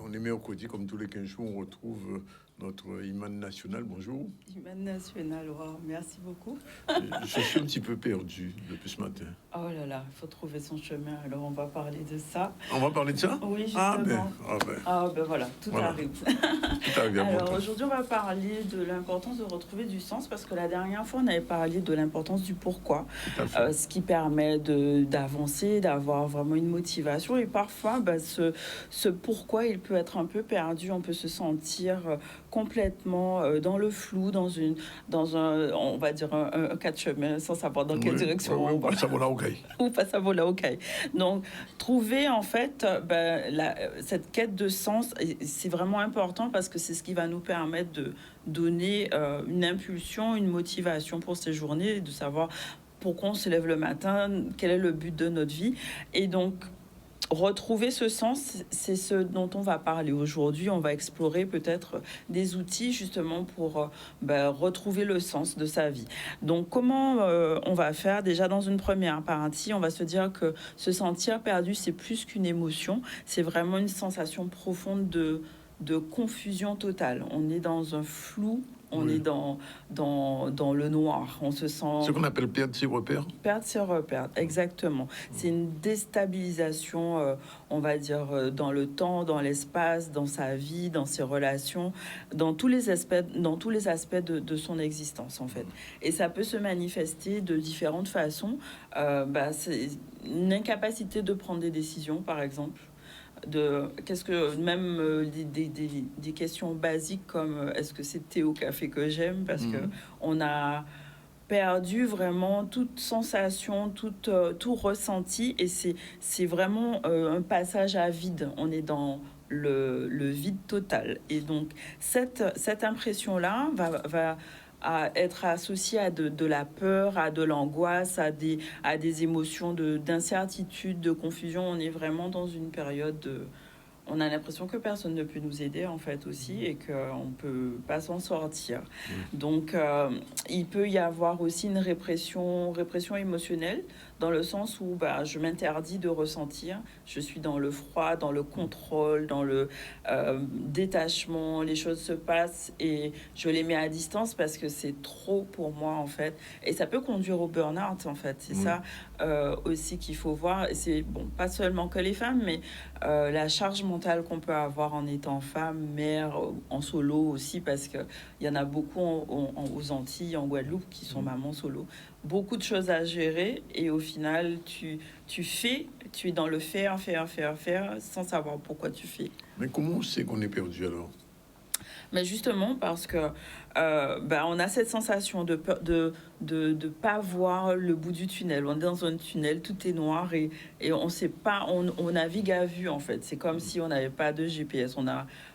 On est mercredi, comme tous les 15 jours, on retrouve notre imam national. Bonjour. Imam national, wow, merci beaucoup. Je suis un petit peu perdu depuis ce matin. Oh là là, il faut trouver son chemin, alors on va parler de ça. On va parler de ça? Oui, justement. Ah ben Voilà, tout arrive. Tout arrive. Alors aujourd'hui, on va parler de l'importance de retrouver du sens, parce que la dernière fois, on avait parlé de l'importance du pourquoi, ce qui permet d'avancer, d'avoir vraiment une motivation. Et parfois, ce pourquoi, il peut être un peu perdu, on peut se sentir complètement dans le flou, dans un on va dire un cas de chemin, sans savoir dans quelle direction on va. Ou face à Vola, ok. Donc, trouver en fait cette quête de sens, c'est vraiment important parce que c'est ce qui va nous permettre de donner une impulsion, une motivation pour ces journées, de savoir pourquoi on se lève le matin, quel est le but de notre vie. Et donc, retrouver ce sens, c'est ce dont on va parler aujourd'hui. On va explorer peut-être des outils justement pour retrouver le sens de sa vie. Donc comment on va faire? Déjà dans une première partie, on va se dire que se sentir perdu, c'est plus qu'une émotion, c'est vraiment une sensation profonde de confusion totale. On est dans un flou. On est dans le noir. On se sent... Ce qu'on appelle perdre ses repères. Perdre ses repères, exactement. C'est une déstabilisation, on va dire, dans le temps, dans l'espace, dans sa vie, dans ses relations, dans tous les aspects de son existence, en fait. Et ça peut se manifester de différentes façons. C'est une incapacité de prendre des décisions, par exemple. Des questions basiques comme est-ce que c'est thé au café que j'aime, parce que on a perdu vraiment toute sensation, tout ressenti, et c'est vraiment un passage à vide. On est dans le vide total, et donc cette impression-là va à être associé à de la peur, à de l'angoisse, à des émotions d'incertitude, de confusion. On est vraiment dans une période on a l'impression que personne ne peut nous aider en fait aussi, et qu'on ne peut pas s'en sortir. Donc il peut y avoir aussi une répression émotionnelle, dans le sens où je m'interdis de ressentir. Je suis dans le froid, dans le contrôle, dans le détachement. Les choses se passent et je les mets à distance parce que c'est trop pour moi en fait. Et ça peut conduire au burn-out en fait. C'est ça aussi qu'il faut voir. Et c'est pas seulement que les femmes, mais la charge mentale qu'on peut avoir en étant femme, mère, en solo aussi, parce qu'il y en a beaucoup aux Antilles, en Guadeloupe, qui sont mamans solo. Beaucoup de choses à gérer, et au final, tu es dans le faire, sans savoir pourquoi tu fais. Mais comment on sait qu'on est perdu alors? Mais justement parce que on a cette sensation de pas voir le bout du tunnel. On est dans un tunnel, tout est noir, et on sait pas, on navigue à vue en fait. C'est comme si on n'avait pas de GPS.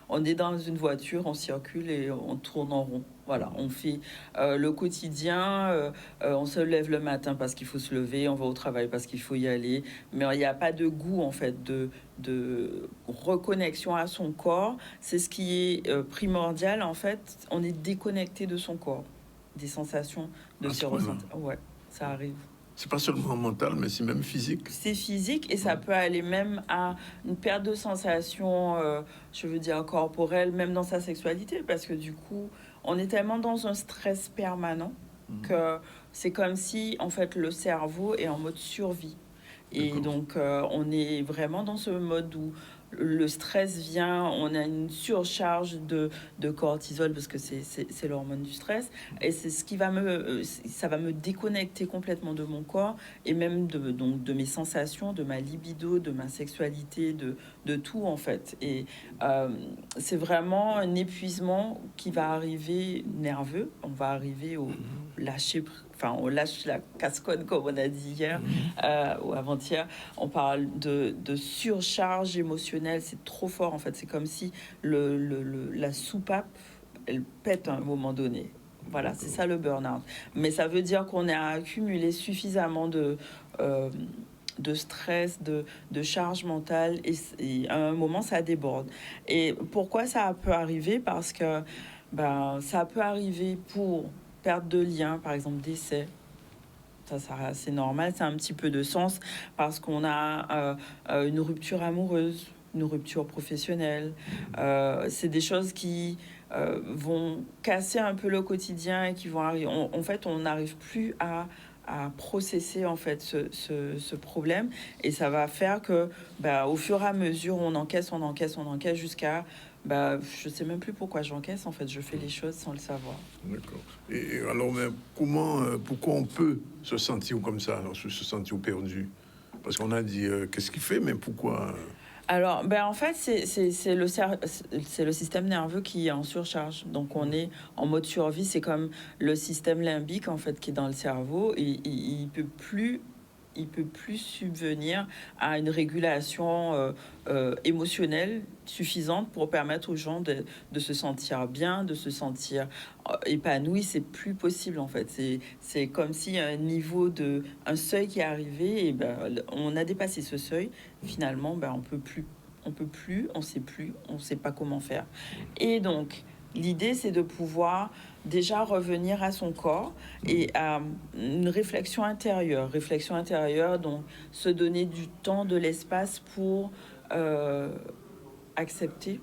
On est dans une voiture, on circule et on tourne en rond. Voilà, on fait le quotidien, on se lève le matin parce qu'il faut se lever, on va au travail parce qu'il faut y aller, mais il n'y a pas de goût en fait de reconnexion à son corps. C'est ce qui est primordial en fait. On est déconnecté de son corps, des sensations de se ressentir. Ouais, ça arrive. C'est pas seulement mental, mais c'est même physique. C'est physique, et ça peut aller même à une perte de sensation, je veux dire corporelle, même dans sa sexualité, parce que du coup, on est tellement dans un stress permanent que c'est comme si, en fait, le cerveau est en mode survie. Et donc, on est vraiment dans ce mode où le stress vient, on a une surcharge de cortisol, parce que c'est l'hormone du stress, et c'est ce qui va me déconnecter complètement de mon corps, et même de mes sensations, de ma libido, de ma sexualité, de tout en fait. Et c'est vraiment un épuisement qui va arriver nerveux. On va arriver au lâcher prise. Enfin, on lâche la cascode, comme on a dit hier ou avant-hier. On parle de surcharge émotionnelle. C'est trop fort, en fait. C'est comme si la soupape, elle pète à un moment donné. Voilà, c'est ça le burn-out. Mais ça veut dire qu'on a accumulé suffisamment de stress, de charge mentale, et à un moment, ça déborde. Et pourquoi ça peut arriver? Parce que ça peut arriver pour perte de lien, par exemple décès. Ça c'est normal, c'est un petit peu de sens, parce qu'on a une rupture amoureuse, une rupture professionnelle. C'est des choses qui vont casser un peu le quotidien et qui vont arriver. En fait, on n'arrive plus à processer en fait ce problème, et ça va faire que au fur et à mesure on encaisse jusqu'à je sais même plus pourquoi j'encaisse en fait, je fais les choses sans le savoir. D'accord. Et alors, mais comment, pourquoi on peut se sentir comme ça, alors, se sentir perdu? Parce qu'on a dit, qu'est-ce qu'il fait, mais pourquoi? Alors, en fait, c'est le système nerveux qui est en surcharge. Donc, on est en mode survie. C'est comme le système limbique, en fait, qui est dans le cerveau. Et il peut plus subvenir à une régulation émotionnelle suffisante pour permettre aux gens de se sentir bien, de se sentir épanoui. C'est plus possible, en fait. C'est comme si un niveau un seuil qui est arrivé, et on a dépassé ce seuil. Finalement, on sait plus, on sait pas comment faire. Et donc, l'idée, c'est de pouvoir déjà revenir à son corps et à une réflexion intérieure. Réflexion intérieure, donc se donner du temps, de l'espace pour accepter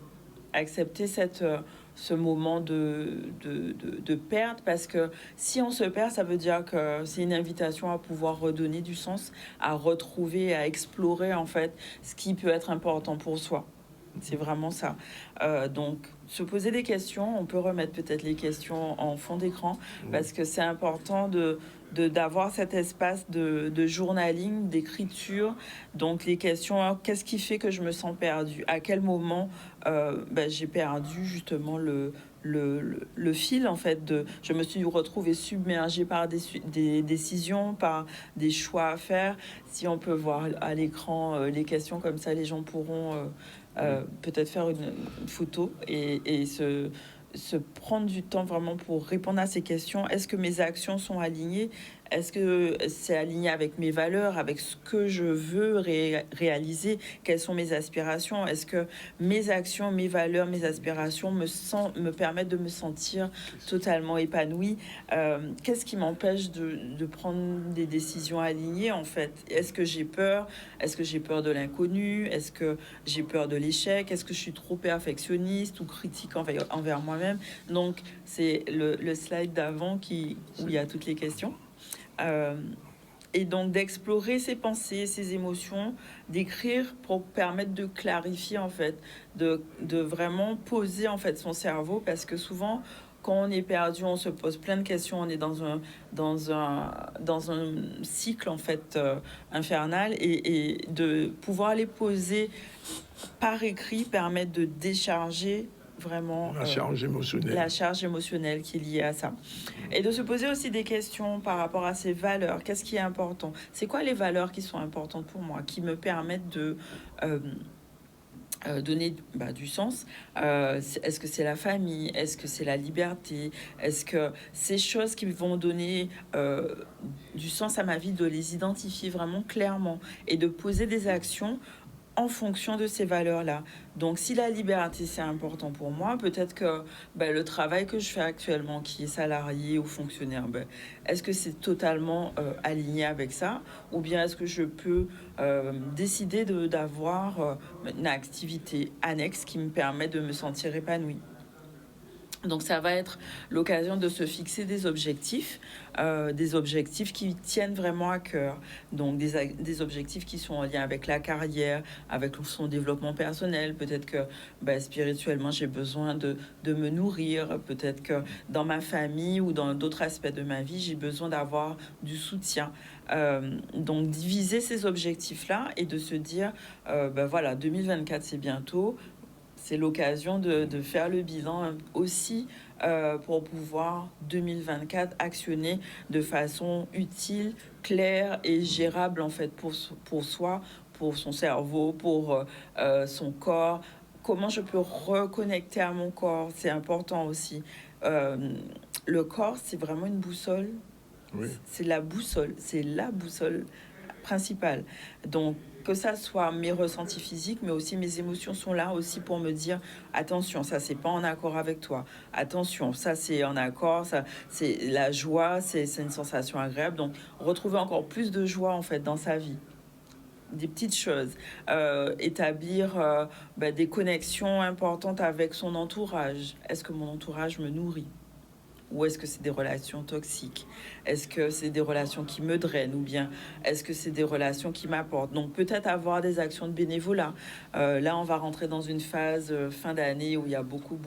ce moment de perte, parce que si on se perd, ça veut dire que c'est une invitation à pouvoir redonner du sens, à retrouver, à explorer en fait ce qui peut être important pour soi. C'est vraiment ça. Donc, se poser des questions, on peut remettre peut-être les questions en fond d'écran, parce que c'est important d'avoir cet espace de journaling, d'écriture. Donc, les questions, qu'est-ce qui fait que je me sens perdue? À quel moment j'ai perdu justement le fil, en fait. Je me suis retrouvée submergée par des décisions, par des choix à faire. Si on peut voir à l'écran les questions comme ça, les gens pourront peut-être faire une photo et se prendre du temps vraiment pour répondre à ces questions. Est-ce que mes actions sont alignées? Est-ce que c'est aligné avec mes valeurs, avec ce que je veux réaliser? Quelles sont mes aspirations? Est-ce que mes actions, mes valeurs, mes aspirations me permettent de me sentir totalement épanouie? Qu'est-ce qui m'empêche de prendre des décisions alignées, en fait? Est-ce que j'ai peur? Est-ce que j'ai peur de l'inconnu? Est-ce que j'ai peur de l'échec? Est-ce que je suis trop perfectionniste ou critique envers moi-même? Donc, c'est le slide d'avant où il y a toutes les questions. Et donc d'explorer ses pensées, ses émotions, d'écrire pour permettre de clarifier en fait, de vraiment poser en fait son cerveau, parce que souvent quand on est perdu, on se pose plein de questions, on est dans un cycle en fait infernal, et de pouvoir les poser par écrit permet de décharger vraiment La charge émotionnelle. La charge émotionnelle qui est liée à ça. Et de se poser aussi des questions par rapport à ses valeurs. Qu'est-ce qui est important? C'est quoi les valeurs qui sont importantes pour moi, qui me permettent de donner du sens? Est-ce que c'est la famille? Est-ce que c'est la liberté? Est-ce que ces choses qui vont donner du sens à ma vie, de les identifier vraiment clairement et de poser des actions en fonction de ces valeurs-là. Donc, si la liberté, c'est important pour moi, peut-être que le travail que je fais actuellement, qui est salarié ou fonctionnaire, est-ce que c'est totalement aligné avec ça? Ou bien est-ce que je peux décider d'avoir une activité annexe qui me permet de me sentir épanouie? Donc ça va être l'occasion de se fixer des objectifs qui tiennent vraiment à cœur. Donc des objectifs qui sont en lien avec la carrière, avec son développement personnel. Peut-être que spirituellement, j'ai besoin de me nourrir. Peut-être que dans ma famille ou dans d'autres aspects de ma vie, j'ai besoin d'avoir du soutien. Donc diviser ces objectifs-là et de se dire, 2024, c'est bientôt. C'est l'occasion de faire le bilan aussi pour pouvoir 2024 actionner de façon utile, claire et gérable en fait pour soi, pour son cerveau, pour son corps. Comment je peux reconnecter à mon corps? C'est important aussi. Le corps, c'est vraiment une boussole. Oui. C'est la boussole principale. Donc, que ça soit mes ressentis physiques, mais aussi mes émotions sont là aussi pour me dire attention, ça c'est pas en accord avec toi. Attention, ça c'est en accord, ça c'est la joie, c'est une sensation agréable. Donc retrouver encore plus de joie en fait dans sa vie. des petites choses. Établir des connexions importantes avec son entourage. Est-ce que mon entourage me nourrit? Ou est-ce que c'est des relations toxiques? Est-ce que c'est des relations qui me drainent? Ou bien est-ce que c'est des relations qui m'apportent? Donc peut-être avoir des actions de bénévolat. Là, on va rentrer dans une phase fin d'année où il y a beaucoup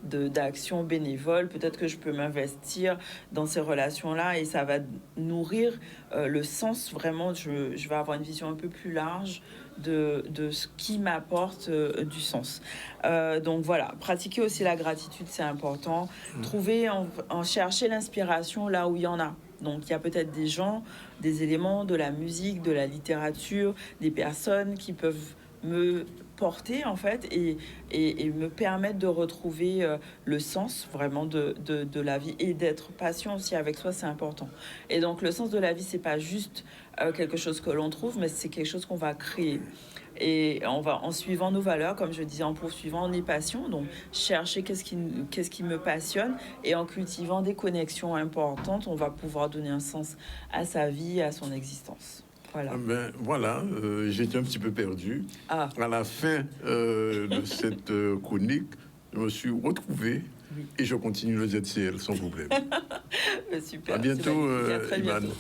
d'actions bénévoles. Peut-être que je peux m'investir dans ces relations-là et ça va nourrir le sens. Vraiment, je vais avoir une vision un peu plus large de ce qui m'apporte du sens. Donc voilà, pratiquer aussi la gratitude, c'est important. Trouver, en chercher l'inspiration là où il y en a. Donc il y a peut-être des gens, des éléments, de la musique, de la littérature, des personnes qui peuvent me porter en fait et me permettre de retrouver le sens vraiment de la vie et d'être patient aussi avec soi, c'est important. Et donc le sens de la vie, c'est pas juste quelque chose que l'on trouve, mais c'est quelque chose qu'on va créer. Et on va, en suivant nos valeurs, comme je disais, en poursuivant nos passions, donc chercher qu'est-ce qui me passionne, et en cultivant des connexions importantes, on va pouvoir donner un sens à sa vie, à son existence. Voilà. Ben, voilà, j'étais un petit peu perdu. Ah. À la fin de cette chronique, je me suis retrouvé et je continue le ZCL sans problème. Super. À bientôt, À très Iman. bientôt.